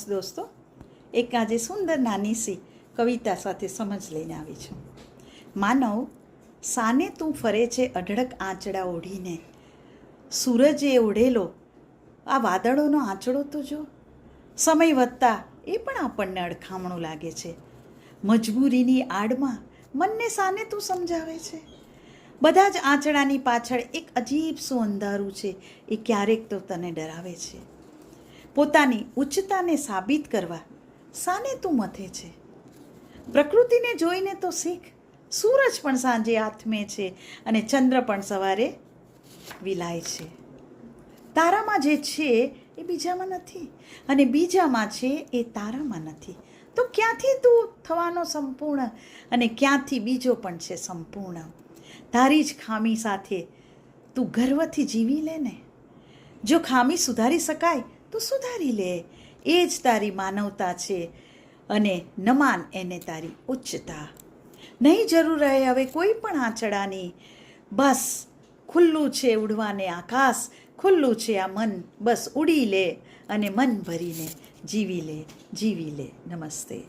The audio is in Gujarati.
દોસ્તો, એક આજે સુંદર નાની સી કવિતા સાથે સમજ લઈને આવી છું. માનવ સાને તું ફરે છે અઢળક આંચડા ઓઢીને, સૂરજે ઓઢેલો આ વાદળોનો આંચડો તો જો. સમય વધતા એ પણ આપણને અડખામણું લાગે છે. મજબૂરીની આડમાં મનને સાને તું સમજાવે છે. બધા જ આંચડાની પાછળ એક અજીબ શું અંધારું છે, એ ક્યારેક તો તને ડરાવે છે. પોતાની ઉચ્ચતાને સાબિત કરવા સાને તું મથે છે. પ્રકૃતિને જોઈને તો શીખ, સૂરજ પણ સાંજે આથમે છે અને ચંદ્ર પણ સવારે વિલાય છે. તારામાં જે છે એ બીજામાં નથી અને બીજામાં છે એ તારામાં નથી. તો ક્યાંથી તું થવાનો સંપૂર્ણ અને ક્યાંથી બીજો પણ છે સંપૂર્ણ. તારી જ ખામી સાથે તું ગર્વથી જીવી લે ને. જો ખામી સુધારી શકાય તો સુધારી લે, એ જ તારી માનવતા છે અને નમાન એને તારી ઉચ્ચતા. નહીં જરૂર રહે હવે કોઈ પણ આંચડાની, બસ ખુલ્લું છે ઉડવાને આકાશ, ખુલ્લું છે આ મન, બસ ઉડી લે અને મન ભરીને જીવી લે, જીવી લે. નમસ્તે.